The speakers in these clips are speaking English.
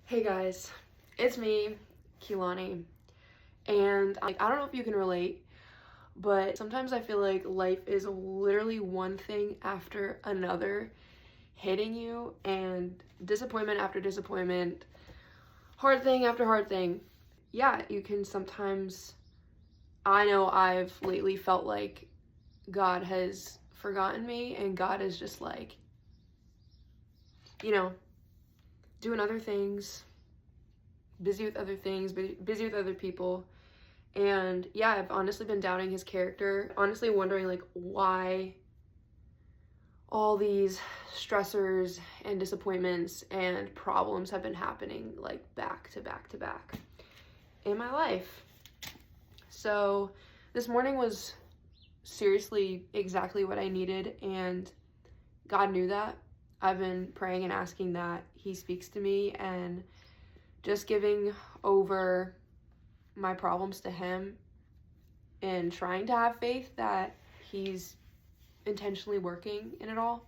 Hey guys, it's me, Keelani, and I don't know if you can relate, but sometimes I feel like life is literally one thing after another hitting you, and disappointment after disappointment, hard thing after hard thing. Yeah, you can sometimes, I know I've lately felt like God has forgotten me, and God is just like, you know, doing other things, busy with other things, busy with other people. And yeah, I've honestly been doubting his character, honestly wondering like why all these stressors and disappointments and problems have been happening like back to back to back in my life. So this morning was seriously exactly what I needed, and God knew that. I've been praying and asking that he speaks to me and just giving over my problems to him and trying to have faith that he's intentionally working in it all.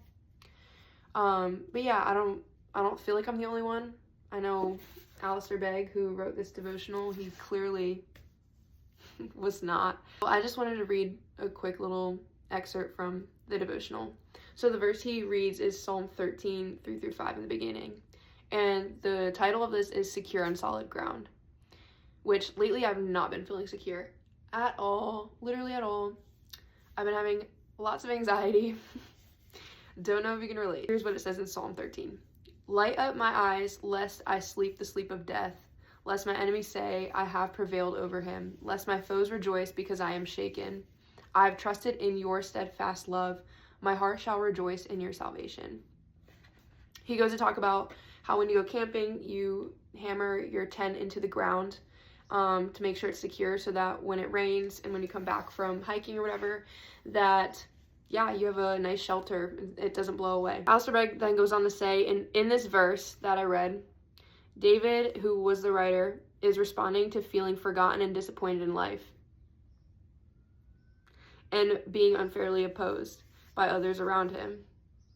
But yeah, I don't feel like I'm the only one. I know Alistair Begg, who wrote this devotional, he clearly was not. I just wanted to read a quick little excerpt from the devotional. So the verse he reads is Psalm 13, 3-5 in the beginning. And the title of this is Secure on Solid Ground, which lately I've not been feeling secure at all, literally at all. I've been having lots of anxiety. Don't know if you can relate. Here's what it says in Psalm 13. Light up my eyes, lest I sleep the sleep of death, lest my enemies say, I have prevailed over him, lest my foes rejoice because I am shaken. I have trusted in your steadfast love. My heart shall rejoice in your salvation. He goes to talk about how when you go camping, you hammer your tent into the ground to make sure it's secure, so that when it rains and when you come back from hiking or whatever, that yeah, you have a nice shelter. It doesn't blow away. Alistair Begg then goes on to say, in this verse that I read, David, who was the writer, is responding to feeling forgotten and disappointed in life and being unfairly opposed by others around him.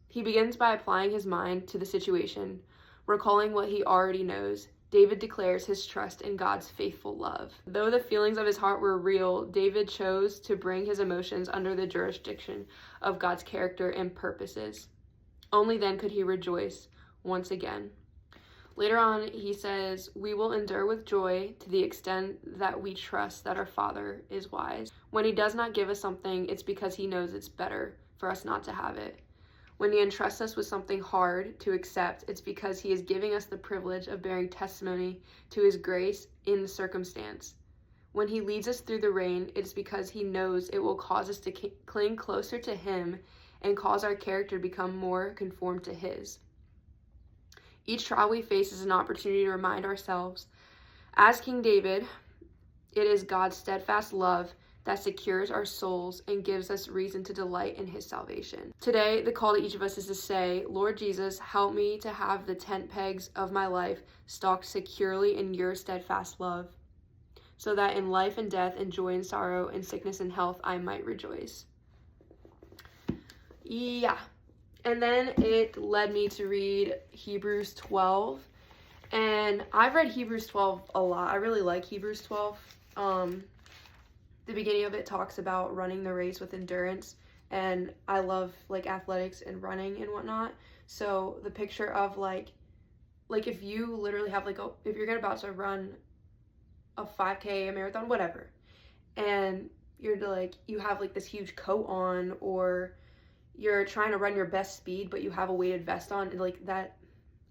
He begins by applying his mind to the situation, recalling what he already knows. David declares his trust in God's faithful love. Though the feelings of his heart were real, David chose to bring his emotions under the jurisdiction of God's character and purposes. Only then could he rejoice once again. Later on, he says, we will endure with joy to the extent that we trust that our Father is wise. When he does not give us something, it's because he knows it's better for us not to have it. When he entrusts us with something hard to accept, it's because he is giving us the privilege of bearing testimony to his grace in the circumstance. When he leads us through the rain, it's because he knows it will cause us to cling closer to him and cause our character to become more conformed to his. Each trial we face is an opportunity to remind ourselves, as King David, it is God's steadfast love that secures our souls and gives us reason to delight in his salvation. Today, the call to each of us is to say, Lord Jesus, help me to have the tent pegs of my life stalked securely in your steadfast love, so that in life and death, in joy and sorrow, in sickness and health, I might rejoice. Yeah. And then it led me to read Hebrews 12. And I've read Hebrews 12 a lot. I really like Hebrews 12. The beginning of it talks about running the race with endurance, and I love like athletics and running and whatnot. So the picture of like if you literally have if you're about to run a 5K, a marathon, whatever, and you're like, you have like this huge coat on, or you're trying to run your best speed, but you have a weighted vest on, and like that,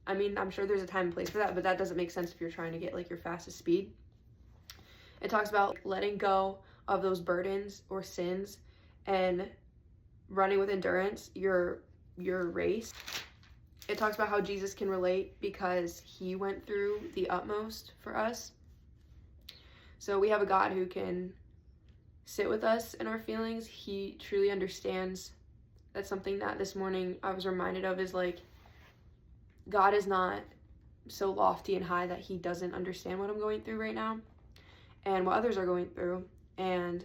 I mean, I'm sure there's a time and place for that, but that doesn't make sense if you're trying to get like your fastest speed. It talks about letting go of those burdens or sins and running with endurance your race. It talks about how Jesus can relate because he went through the utmost for us. So we have a God who can sit with us in our feelings. He truly understands. That's something that this morning I was reminded of, is like, God is not so lofty and high that he doesn't understand what I'm going through right now and what others are going through. And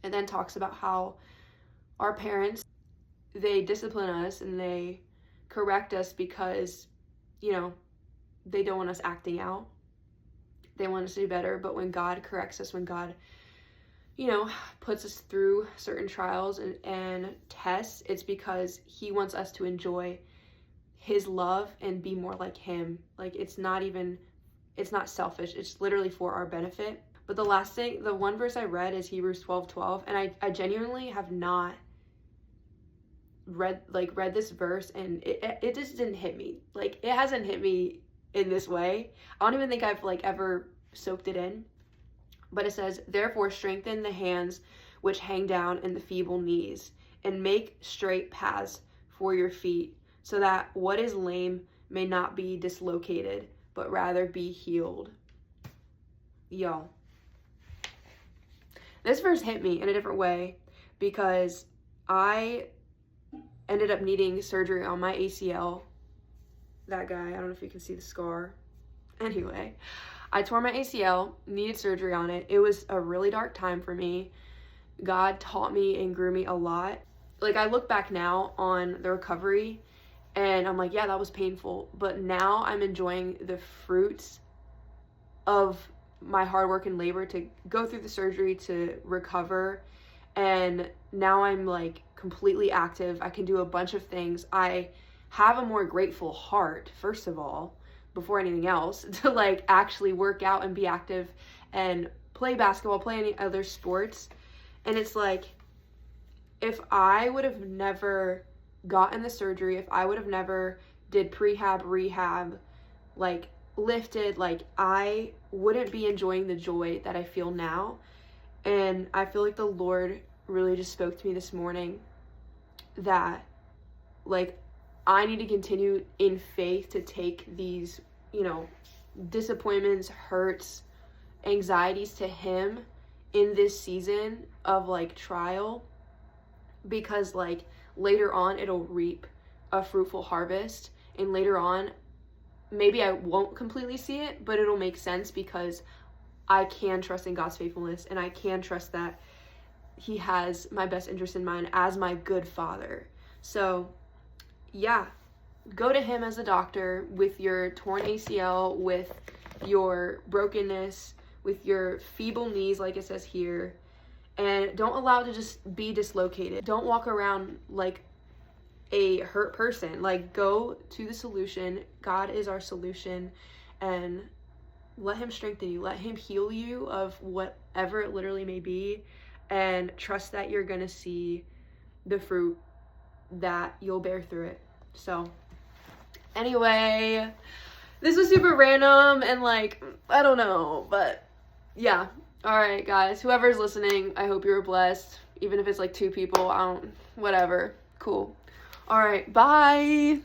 then talks about how our parents, they discipline us and they correct us because, you know, they don't want us acting out. They want us to do better. But when God corrects us, when God, puts us through certain trials and tests, it's because he wants us to enjoy his love and be more like him. Like, it's not selfish. It's literally for our benefit. But the one verse I read is Hebrews 12:12, and I genuinely have not read this verse, and it just didn't hit me. Like, it hasn't hit me in this way. I don't even think I've ever soaked it in. But it says, therefore strengthen the hands which hang down and the feeble knees, and make straight paths for your feet, so that what is lame may not be dislocated, but rather be healed. Y'all, this verse hit me in a different way, because I ended up needing surgery on my ACL. That guy, I don't know if you can see the scar. Anyway, I tore my ACL, needed surgery on it. It was a really dark time for me. God taught me and grew me a lot. Like, I look back now on the recovery and I'm like, yeah, that was painful. But now I'm enjoying the fruits of my hard work and labor to go through the surgery, to recover. And now I'm completely active. I can do a bunch of things. I have a more grateful heart, first of all, before anything else, to actually work out and be active and play basketball, play any other sports. And it's if I would have never gotten the surgery, if I would have never did prehab, rehab, lifted, I wouldn't be enjoying the joy that I feel now. And I feel like the Lord really just spoke to me this morning that I need to continue in faith to take these, disappointments, hurts, anxieties to him in this season of trial, because later on it'll reap a fruitful harvest, and later on maybe I won't completely see it, but it'll make sense, because I can trust in God's faithfulness, and I can trust that he has my best interest in mind as my good father. So yeah, go to him as a doctor with your torn ACL, with your brokenness, with your feeble knees, like it says here, and don't allow it to just be dislocated. Don't walk around like a hurt person. Go to the solution. God is our solution, and let him strengthen you. Let him heal you of whatever it literally may be, and trust that you're gonna see the fruit that you'll bear through it. So anyway, this was super random and I don't know, but yeah. All right, guys, whoever's listening, I hope you were blessed. Even if it's 2 people, whatever. Cool. All right, bye.